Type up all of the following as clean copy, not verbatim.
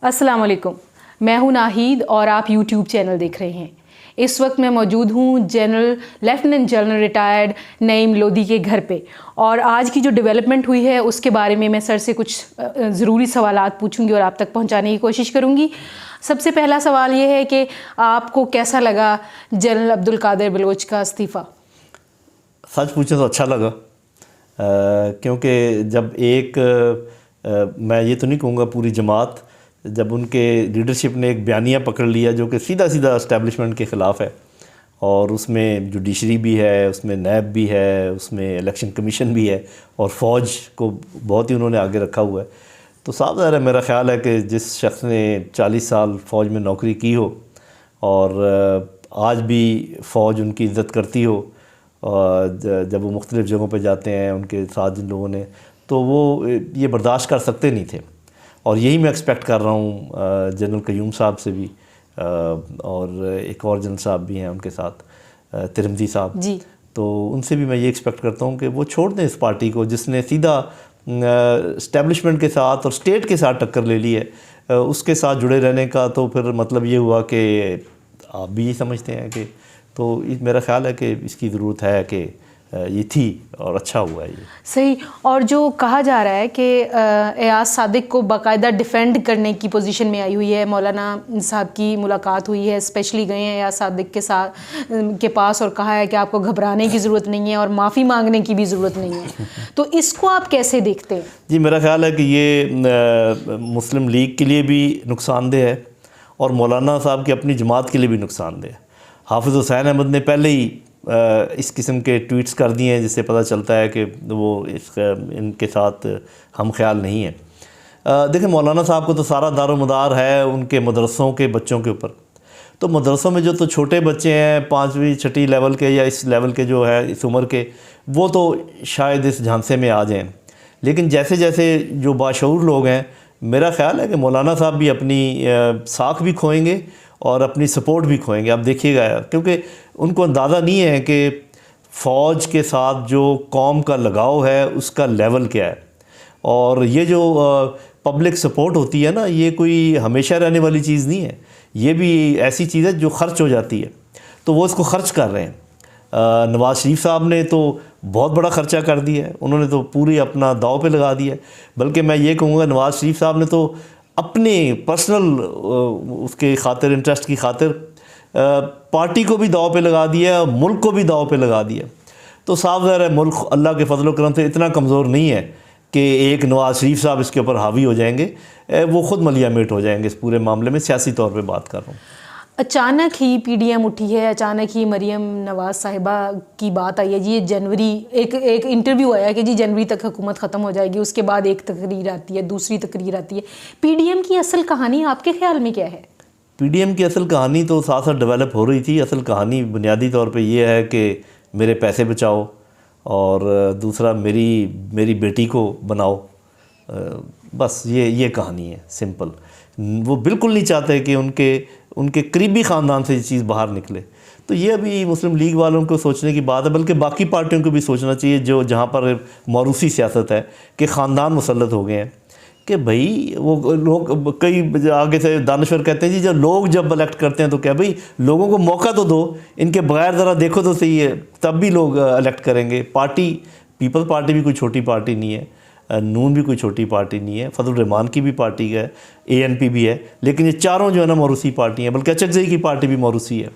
अस्सलाम वालेकुम, मैं हूं नाहिद और आप YouTube चैनल देख रहे हैं। इस वक्त मैं मौजूद हूं lieutenant general retired Naeem Lodhi के घर पे और आज की जो डेवलपमेंट हुई है उसके बारे में मैं सर से कुछ ज़रूरी सवालात पूछूंगी और आप तक पहुंचाने की कोशिश करूंगी। सबसे पहला सवाल ये है कि आपको कैसा लगा जनरल अब्दुल कादिर बलोच का इस्तीफ़ा? सच पूछे तो अच्छा लगा, क्योंकि जब मैं ये तो नहीं कहूँगा पूरी जमात, जब उनके लीडरशिप ने एक बयानिया पकड़ लिया जो कि सीधा सीधा इस्टेब्लिशमेंट के ख़िलाफ़ है और उसमें जुडिशरी भी है, उसमें नैब भी है, उसमें इलेक्शन कमीशन भी है और फ़ौज को बहुत ही उन्होंने आगे रखा हुआ है, तो साफ ज़ाहिर है मेरा ख़्याल है कि जिस शख्स ने 40 साल फ़ौज में नौकरी की हो और आज भी फ़ौज उनकी इज़्ज़त करती हो और जब वो मुख्तलिफ़ जगहों पे जाते हैं उनके साथ जिन लोगों ने, तो वो ये बर्दाश्त कर सकते नहीं थे। और यही मैं एक्सपेक्ट कर रहा हूँ जनरल क़य्यूम साहब से भी, और एक और जनरल साहब भी हैं उनके साथ, तिरमिज़ी साहब जी, तो उनसे भी मैं ये एक्सपेक्ट करता हूँ कि वो छोड़ दें इस पार्टी को जिसने सीधा इस्टेब्लिशमेंट के साथ और स्टेट के साथ टक्कर ले ली है। उसके साथ जुड़े रहने का तो फिर मतलब ये हुआ कि आप भी ये समझते हैं कि, तो मेरा ख़्याल है कि इसकी ज़रूरत है कि ये थी और अच्छा हुआ है ये। सही। और जो कहा जा रहा है कि एयाज सादिक को बाकायदा डिफेंड करने की पोजीशन में आई हुई है, मौलाना साहब की मुलाकात हुई है, स्पेशली गए हैं एयाज सादिक के पास और कहा है कि आपको घबराने की ज़रूरत नहीं है और माफ़ी मांगने की भी ज़रूरत नहीं है, तो इसको आप कैसे देखते हैं? जी, मेरा ख़्याल है कि ये मुस्लिम लीग के लिए भी नुकसानदेह है और मौलाना साहब की अपनी जमात के लिए भी नुकसानदेह है। हाफिज़ हुसैन अहमद ने पहले ही इस किस्म के ट्वीट्स कर दिए हैं जिससे पता चलता है कि वो इनके साथ हम ख्याल नहीं है। देखिए, मौलाना साहब को तो सारा दारोमदार है उनके मदरसों के बच्चों के ऊपर, तो मदरसों में जो तो छोटे बच्चे हैं 5वीं 6ठी लेवल के या इस लेवल के जो है इस उम्र के, वो तो शायद इस झांसे में आ जाएं, लेकिन जैसे जैसे जो बाशऊर लोग हैं, मेरा ख़्याल है कि मौलाना साहब भी अपनी साख भी खोएंगे और अपनी सपोर्ट भी खोएंगे। आप देखिएगा, क्योंकि उनको अंदाज़ा नहीं है कि फ़ौज के साथ जो कौम का लगाव है उसका लेवल क्या है, और ये जो पब्लिक सपोर्ट होती है ना, ये कोई हमेशा रहने वाली चीज़ नहीं है, ये भी ऐसी चीज़ है जो ख़र्च हो जाती है, तो वो इसको ख़र्च कर रहे हैं। नवाज़ शरीफ साहब ने तो बहुत बड़ा ख़र्चा कर दिया है, उन्होंने तो पूरी अपना दाव पे लगा दिया है। बल्कि मैं ये कहूँगा नवाज़ शरीफ साहब ने तो अपने पर्सनल उसके खातिर, इंटरेस्ट की खातिर पार्टी को भी दाव पे लगा दिया, मुल्क को भी दाव पे लगा दिया। तो साफ ज़ाहिर है मुल्क अल्लाह के फजल करम से इतना कमज़ोर नहीं है कि एक नवाज़ शरीफ साहब इसके ऊपर हावी हो जाएंगे, वो ख़ुद मलियामेट हो जाएंगे इस पूरे मामले में। सियासी तौर पे बात कर रहा हूँ। अचानक ही पीडीएम उठी है, अचानक ही मरीम नवाज़ साहिबा की बात आई है जी, ये जनवरी एक इंटरव्यू आया कि जी जनवरी तक हुकूमत ख़त्म हो जाएगी, उसके बाद एक तकरीर आती है, दूसरी तकरीर आती है। पीडीएम की असल कहानी आपके ख्याल में क्या है? पीडीएम की असल कहानी तो साथ साथ डेवलप हो रही थी। असल कहानी बुनियादी तौर पे ये है कि मेरे पैसे बचाओ और दूसरा मेरी बेटी को बनाओ, बस ये कहानी है, सिंपल। वो बिल्कुल नहीं चाहते कि उनके करीबी ख़ानदान से ये चीज़ बाहर निकले। तो ये अभी मुस्लिम लीग वालों को सोचने की बात है, बल्कि बाकी पार्टियों को भी सोचना चाहिए जो जहाँ पर मौरूसी सियासत है कि ख़ानदान मुसल्लत हो गए हैं, कि भाई वो लोग कई आगे से दानश्वर कहते हैं जी, जब इलेक्ट करते हैं तो क्या भाई लोगों को मौका तो दो, इनके बगैर ज़रा देखो तो सही है, तब भी लोग इलेक्ट करेंगे। पीपल्स पार्टी भी कोई छोटी पार्टी नहीं है, नून भी कोई छोटी पार्टी नहीं है, फजल रहमान की भी पार्टी है, एएनपी भी है, लेकिन ये चारों जो है ना मौरूसी पार्टी हैं, बल्कि अचकज़ई की पार्टी भी मौरूसी है।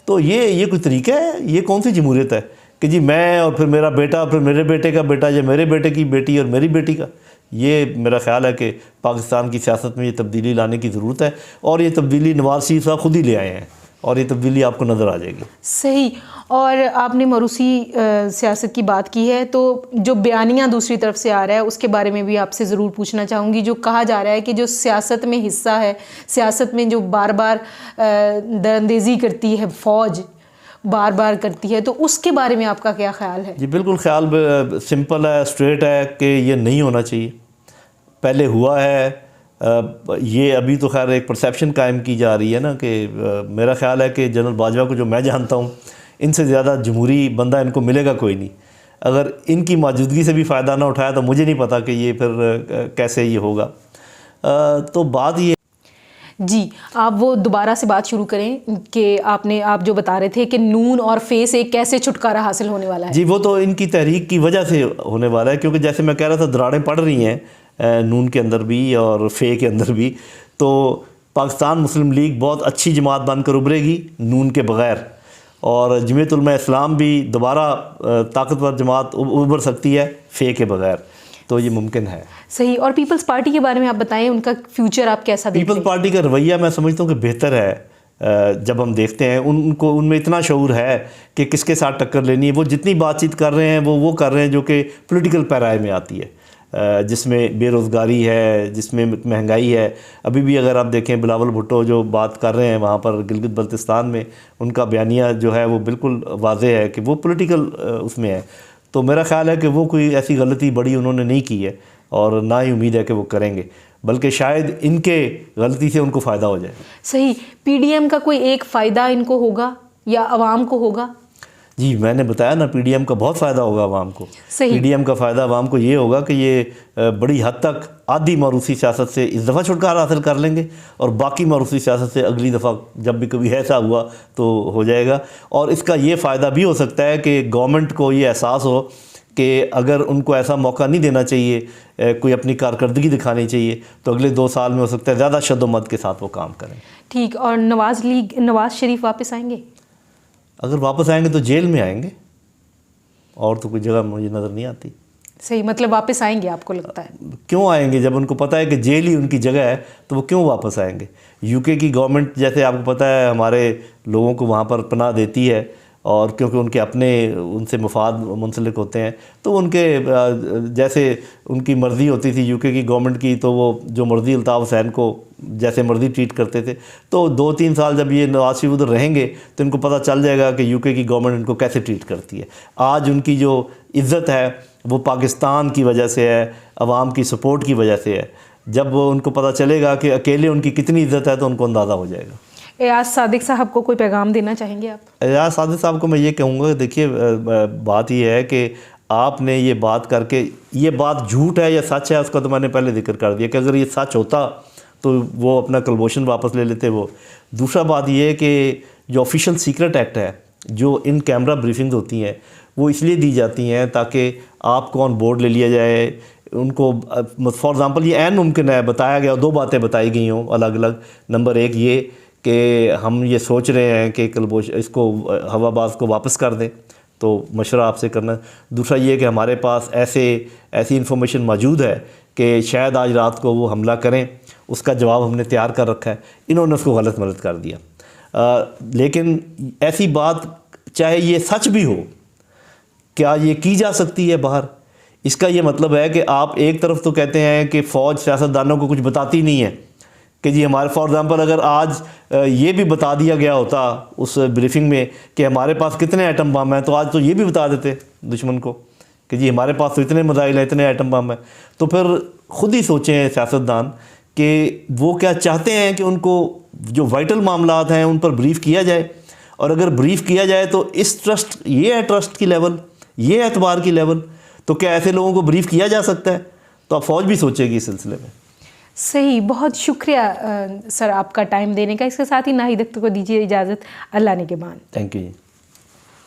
तो ये कोई तरीका है? ये कौन सी जमहूरियत है कि जी मैं और फिर मेरा बेटा, फिर मेरे बेटे का बेटा, या मेरे बेटे की बेटी और मेरी बेटी का? ये मेरा ख़्याल है कि पाकिस्तान की सियासत में ये तब्दीली लाने की ज़रूरत है, और ये तब्दीली नवाज़ शरीफ साहब खुद ही ले आए हैं, और ये तब्दीली आपको नज़र आ जाएगी। सही। और आपने मरूसी सियासत की बात की है, तो जो बयानिया दूसरी तरफ से आ रहा है उसके बारे में भी आपसे ज़रूर पूछना चाहूँगी। जो कहा जा रहा है कि जो सियासत में हिस्सा है, सियासत में जो बार बार दरअंदेज़ी करती है फ़ौज, बार बार करती है, तो उसके बारे में आपका क्या ख्याल है? जी बिल्कुल, ख्याल सिंपल है, स्ट्रेट है कि ये नहीं होना चाहिए। पहले हुआ है, ये अभी तो खैर एक परसेप्शन कायम की जा रही है ना कि मेरा ख्याल है कि जनरल बाजवा को जो मैं जानता हूँ, इनसे ज़्यादा जमहूरी बंदा इनको मिलेगा कोई नहीं। अगर इनकी मौजूदगी से भी फ़ायदा ना उठाया तो मुझे नहीं पता कि ये फिर कैसे ये होगा। तो बात ये जी, आप वो दोबारा से बात शुरू करें कि आप जो बता रहे थे कि नून और फे से कैसे छुटकारा हासिल होने वाला है। जी, वो तो इनकी तहरीक की वजह से होने वाला है, क्योंकि जैसे मैं कह रहा था दरारें पड़ रही हैं नून के अंदर भी और फे के अंदर भी। तो पाकिस्तान मुस्लिम लीग बहुत अच्छी जमात बनकर उभरेगी नून के बग़ैर, और जमीयत उलमा इस्लाम भी दोबारा ताकतवर जमात उभर सकती है फे के बग़ैर। तो ये मुमकिन है। सही। और पीपल्स पार्टी के बारे में आप बताएं, उनका फ्यूचर आप कैसा देखते हैं? पीपल्स पार्टी का रवैया मैं समझता हूँ कि बेहतर है। जब हम देखते हैं उनको, उनमें इतना शऊर है कि किसके साथ टक्कर लेनी है। वो जितनी बातचीत कर रहे हैं वो कर रहे हैं जो कि पॉलिटिकल पैराए में आती है, जिसमें बेरोज़गारी है, जिसमें महंगाई है। अभी भी अगर आप देखें बिलावल भुट्टो जो बात कर रहे हैं वहाँ पर गिलगित बल्तिस्तान में, उनका बयानिया जो है वो बिल्कुल वाज़ेह है कि वो पॉलिटिकल उसमें है। तो मेरा ख़्याल है कि वो कोई ऐसी गलती बड़ी उन्होंने नहीं की है, और ना ही उम्मीद है कि वो करेंगे, बल्कि शायद इनके गलती से उनको फ़ायदा हो जाए। सही। पीडीएम का कोई एक फ़ायदा इनको होगा या आवाम को होगा? जी, मैंने बताया ना, पीडीएम का बहुत फ़ायदा होगा आवाम को। सही। पीडीएम का फ़ायदा आवाम को ये होगा कि ये बड़ी हद तक आधी मारूसी सियासत से इस दफ़ा छुटकारा हासिल कर लेंगे, और बाकी मारूसी सियासत से अगली दफ़ा जब भी कभी ऐसा हुआ तो हो जाएगा। और इसका ये फ़ायदा भी हो सकता है कि गवर्नमेंट को ये एहसास हो कि अगर उनको ऐसा मौका नहीं देना चाहिए, कोई अपनी कारकर्दगी दिखानी चाहिए, तो अगले 2 साल में हो सकता है ज़्यादा शद्दोमत के साथ वो काम करें। ठीक। और नवाज़ शरीफ वापस आएंगे? अगर वापस आएंगे तो जेल में आएंगे, और तो कोई जगह मुझे नज़र नहीं आती। सही। मतलब वापस आएंगे आपको लगता है? क्यों आएंगे? जब उनको पता है कि जेल ही उनकी जगह है तो वो क्यों वापस आएंगे? यूके की गवर्नमेंट, जैसे आपको पता है, हमारे लोगों को वहाँ पर पनाह देती है, और क्योंकि उनके अपने उनसे मफाद मुंसलिक होते हैं, तो उनके जैसे उनकी मर्ज़ी होती थी यूके की गवर्नमेंट की, तो वो जो मर्ज़ी अल्ताफ़ हुसैन को जैसे मर्ज़ी ट्रीट करते थे। तो 2-3 साल जब ये नवाज़ शरीफ उधर रहेंगे तो इनको पता चल जाएगा कि यूके की गवर्नमेंट इनको कैसे ट्रीट करती है। आज उनकी जो इज़्ज़त है वो पाकिस्तान की वजह से है, अवाम की सपोर्ट की वजह से है। जब उनको पता चलेगा कि अकेले उनकी कितनी इज़्ज़त है तो उनको अंदाज़ा हो जाएगा। एयाज सादिक साहब को कोई पैगाम देना चाहेंगे आप? एयाज सादिक साहब को मैं ये कहूँगा, देखिए बात ये है कि आपने ये बात करके, ये बात झूठ है या सच है उसका तो मैंने पहले जिक्र कर दिया कि अगर ये सच होता तो वो अपना कलबोशन वापस ले लेते वो। दूसरा बात ये है कि जो ऑफिशियल सीक्रेट एक्ट है, जो इन कैमरा ब्रीफिंग्स होती हैं, वो इसलिए दी जाती हैं ताकि आपको ऑन बोर्ड ले लिया जाए। उनको फॉर एग्ज़ाम्पल ये ऐन मुमकिन है, बताया गया 2 बातें बताई गई हों अलग अलग। नंबर 1 ये कि हम ये सोच रहे हैं कि इसको हवाबाज को वापस कर दें, तो मशवरा आपसे करना। दूसरा ये कि हमारे पास ऐसी इन्फॉर्मेशन मौजूद है कि शायद आज रात को वो हमला करें, उसका जवाब हमने तैयार कर रखा है। इन्होंने उसको गलत मदद कर दिया। लेकिन ऐसी बात, चाहे ये सच भी हो, क्या ये की जा सकती है बाहर? इसका ये मतलब है कि आप एक तरफ तो कहते हैं कि फ़ौज सियासतदानों को कुछ बताती नहीं है कि जी हमारे, फॉर एग्ज़ाम्पल अगर आज ये भी बता दिया गया होता उस ब्रीफिंग में कि हमारे पास कितने एटम बम हैं, तो आज तो ये भी बता देते दुश्मन को कि जी हमारे पास तो इतने मिसाइल हैं, इतने एटम बम हैं। तो फिर खुद ही सोचें सियासतदान कि वो क्या चाहते हैं कि उनको जो वाइटल मामलात हैं उन पर ब्रीफ़ किया जाए, और अगर ब्रीफ़ किया जाए तो इस ट्रस्ट, ये है ट्रस्ट की लेवल, ये एतबार की लेवल, तो क्या ऐसे लोगों को ब्रीफ़ किया जा सकता है? तो अब फ़ौज भी सोचेगी इस सिलसिले में। सही। बहुत शुक्रिया सर आपका टाइम देने का। इसके साथ ही नाहिद अख्तर को दीजिए इजाज़त। अल्लाह ने के बाद। Thank you.